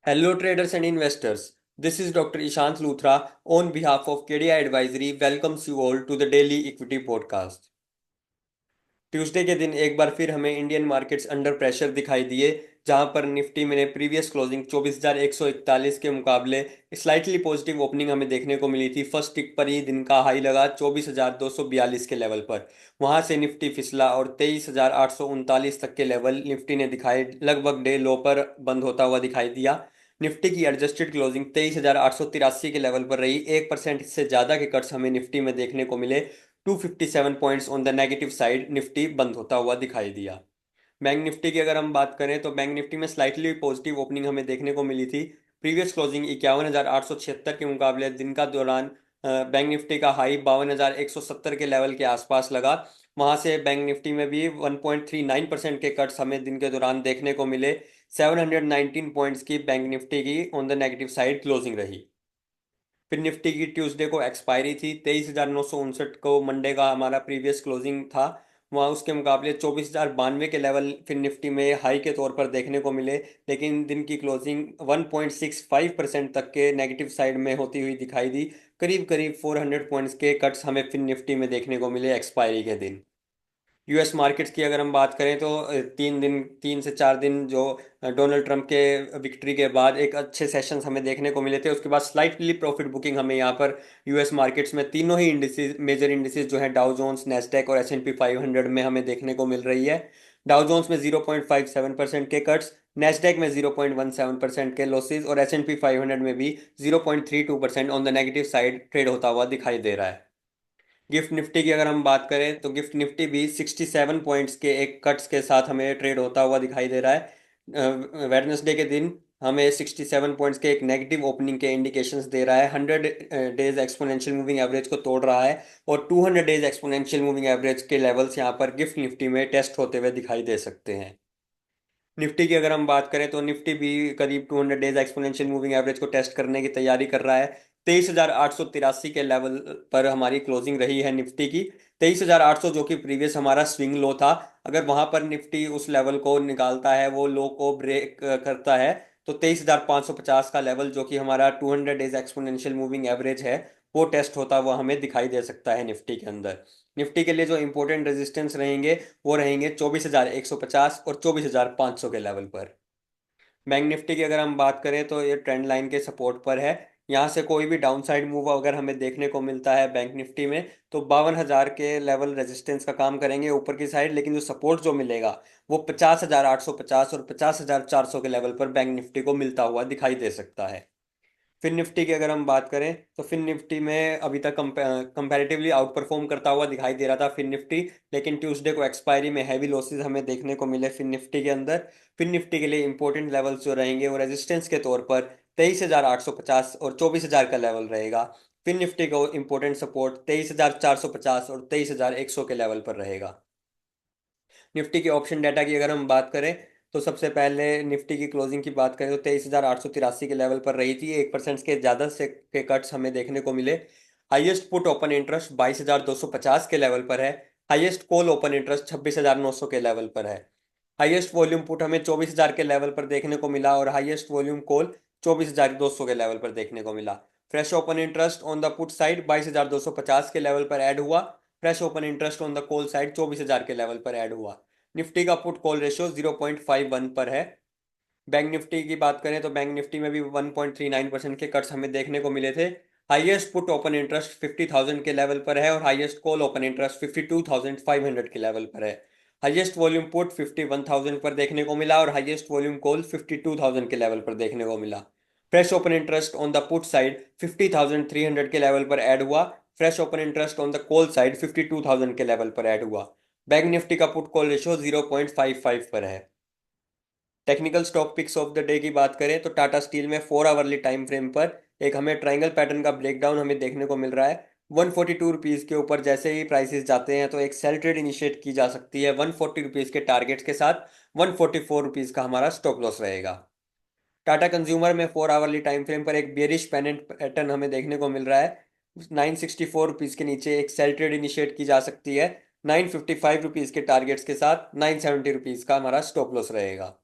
Hello, traders and investors. This is Dr. Ishant Luthra on behalf of KDI Advisory. Welcomes you all to the Daily Equity Podcast. Tuesday के दिन एक बार फिर हमें Indian markets under pressure दिखाई दिए, जहां पर निफ्टी में प्रीवियस क्लोजिंग 24,141 के मुकाबले स्लाइटली पॉजिटिव ओपनिंग हमें देखने को मिली थी। फर्स्ट टिक पर ही दिन का हाई लगा 24,242 के लेवल पर। वहां से निफ्टी फिसला और 23,839 तक के लेवल निफ्टी ने दिखाए, लगभग डे लो पर बंद होता हुआ दिखाई दिया। निफ्टी की एडजस्टेड क्लोजिंग 23,883 के लेवल पर रही। 1% से ज्यादा के कट्स हमें निफ्टी में देखने को मिले। 257 points on the negative side Nifty बंद होता हुआ दिखाई दिया। बैंक निफ्टी की अगर हम बात करें तो बैंक निफ्टी में स्लाइटली पॉजिटिव ओपनिंग हमें देखने को मिली थी। प्रीवियस क्लोजिंग 51,876 के मुकाबले दिन का दौरान बैंक निफ्टी का हाई 52,170 के लेवल के आसपास लगा। वहां से बैंक निफ्टी में भी 1.39% के कट्स हमें दिन के दौरान देखने को मिले। 719 पॉइंट्स की बैंक निफ्टी की on the negative side closing रही। फिर निफ्टी की ट्यूसडे को एक्सपायरी थी। 23,959 को मंडे का हमारा प्रीवियस क्लोजिंग था। वहाँ उसके मुकाबले 24,092 के लेवल फिर निफ्टी में हाई के तौर पर देखने को मिले, लेकिन दिन की क्लोजिंग 1.65% तक के नेगेटिव साइड में होती हुई दिखाई दी। करीब करीब 400 पॉइंट्स के कट्स हमें फिर निफ्टी में देखने को मिले एक्सपायरी के दिन। यूएस मार्केट्स की अगर हम बात करें तो 3 से 4 दिन जो डोनाल्ड ट्रंप के विक्ट्री के बाद एक अच्छे सेशंस हमें देखने को मिले थे। उसके बाद स्लाइटली प्रॉफिट बुकिंग हमें यहाँ पर यूएस मार्केट्स में तीनों ही इंडिसेस, मेजर इंडिसेस जो है डाउ जोन्स, नेस्डैक और एस एंड पी 500 में हमें देखने को मिल रही है। डाउ जोन्स में 0.57% के कट्स, नेस्डैक में 0.17% के लॉसेज और एस एंड पी 500 में भी 0.32% on the negative side trade होता हुआ दिखाई दे रहा है। गिफ्ट निफ्टी की अगर हम बात करें तो गिफ्ट निफ्टी भी 67 पॉइंट्स के एक कट्स के साथ हमें ट्रेड होता हुआ दिखाई दे रहा है। वेडनेसडे के दिन हमें 67 पॉइंट्स के एक नेगेटिव ओपनिंग के इंडिकेशंस दे रहा है। 100 डेज एक्सपोनेंशियल मूविंग एवरेज को तोड़ रहा है और 200 डेज एक्सपोनेंशियल मूविंग एवरेज के लेवल्स यहाँ पर गिफ्ट निफ्टी में टेस्ट होते हुए दिखाई दे सकते हैं। निफ्टी की अगर हम बात करें तो निफ्टी भी करीब 200 डेज एक्सपोनेंशियल मूविंग एवरेज को टेस्ट करने की तैयारी कर रहा है। 23,883 के लेवल पर हमारी क्लोजिंग रही है निफ्टी की। 23,800 जो कि प्रीवियस हमारा स्विंग लो था। अगर वहां पर निफ्टी उस लेवल को निकालता है, वो लो को ब्रेक करता है, तो 23,550 का लेवल जो कि हमारा 200 डेज एक्सपोनेंशियल मूविंग एवरेज है, वो टेस्ट होता हुआ हमें दिखाई दे सकता है निफ्टी के अंदर। निफ्टी के लिए जो इंपॉर्टेंट रेजिस्टेंस रहेंगे वो रहेंगे 24,150 और 24,500 के लेवल पर। बैंक निफ्टी की अगर हम बात करें तो ये ट्रेंड लाइन के सपोर्ट पर है। यहाँ से कोई भी डाउनसाइड मूव अगर हमें देखने को मिलता है बैंक निफ्टी में, तो 52,000 के लेवल रेजिस्टेंस का काम करेंगे ऊपर की साइड, लेकिन जो सपोर्ट जो मिलेगा वो 50,850 और 50,400 के लेवल पर बैंक निफ्टी को मिलता हुआ दिखाई दे सकता है। फिर निफ्टी की अगर हम बात करें तो फिर निफ्टी में अभी तक कंपैरेटिवली आउट परफॉर्म करता हुआ दिखाई दे रहा था फिर निफ्टी, लेकिन ट्यूसडे को एक्सपायरी में हैवी लॉसेस हमें देखने को मिले फिर निफ्टी के अंदर। फिर निफ्टी के लिए इंपॉर्टेंट लेवल्स जो रहेंगे वो रेजिस्टेंस के तौर पर 23,850 और 24,000 का लेवल रहेगा। फिर निफ्टी को इंपॉर्टेंट सपोर्ट 23,450 और 23,100 के लेवल पर रहेगा। निफ्टी की ऑप्शन डाटा की अगर हम बात करें तो सबसे पहले निफ्टी की क्लोजिंग की बात करें तो 23,883 के लेवल पर रही थी। 1% के ज़्यादा से के कट्स हमें देखने को मिले। हाईएस्ट पुट ओपन इंटरेस्ट 22,250 के लेवल पर है। हाईएस्ट कॉल ओपन इंटरेस्ट 26,900 के लेवल पर है। हाईएस्ट वॉल्यूम पुट हमें 24,000 के लेवल पर देखने को मिला और हाईएस्ट वॉल्यूम कॉल 24,200 के लेवल पर देखने को मिला। Fresh open interest on the put side 22,250 के लेवल पर ऐड हुआ। Fresh open interest on the call side 24,000 के लेवल पर ऐड हुआ। निफ्टी का पुट कॉल रेशियो 0.51 पर है। बैंक निफ्टी की बात करें तो बैंक निफ्टी में भी 1.39% के कट्स हमें देखने को मिले थे। हाईएस्ट पुट ओपन इंटरेस्ट 50,000 के लेवल पर है और हाईएस्ट कॉल ओपन इंटरेस्ट 52,500 के लेवल पर है। हाईएस्ट वॉल्यूम पुट 51,000 पर देखने को मिला और हाईएस्ट वॉल्यूम कॉल 52,000 के लेवल पर देखने को मिला। Fresh open interest on the put side 50,300 के लेवल पर ऐड हुआ। Fresh open interest on the call side 52,000 के लेवल पर ऐड हुआ। बैंक निफ्टी का पुट कॉल रेशियो 0.55 पर है। Technical stock picks of the day की बात करें तो टाटा स्टील में 4 आवरली टाइम फ्रेम पर एक हमें ट्रायंगल पैटर्न का ब्रेकडाउन हमें देखने को मिल रहा है। 142 रुपीज़ के ऊपर जैसे ही प्राइसेस जाते हैं तो एक सेल ट्रेड इनिशिएट की जा सकती है 140 रुपीज़ के टारगेट्स के साथ। 144 रुपीज़ का हमारा स्टॉप लॉस रहेगा। टाटा कंज्यूमर में 4 आवरली टाइम फ्रेम पर एक बेरिश पेनेंट पैटर्न हमें देखने को मिल रहा है। 964 रुपीज़ के नीचे एक सेल ट्रेड इनिशिएट की जा सकती है 955 रुपीज़ के टारगेट्स के साथ। 970 रुपीज़ का हमारा स्टॉप लॉस रहेगा।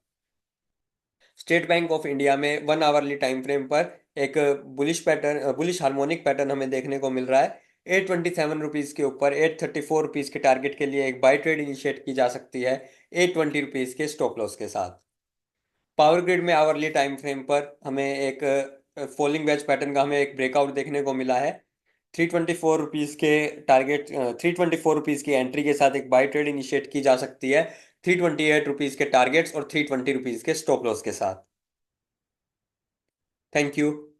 स्टेट बैंक ऑफ इंडिया में 1 आवरली टाइम फ्रेम पर एक बुलिश हार्मोनिक पैटर्न हमें देखने को मिल रहा है। 827 रुपीज के ऊपर 834 रुपीज के टारगेट के लिए एक बाय ट्रेड इनिशिएट की जा सकती है 820 रुपीज के स्टॉप लॉस के साथ। पावर ग्रिड में आवरली टाइम फ्रेम पर हमें एक फॉलिंग वेज पैटर्न का हमें एक ब्रेकआउट देखने को मिला है। 324 रुपीज के टारगेट 324 रुपीज की एंट्री के साथ एक बाय ट्रेड इनिशिएट की जा सकती है 328 रुपीज के टारगेट्स और 320 रुपीज के स्टॉप लॉस के साथ। Thank you.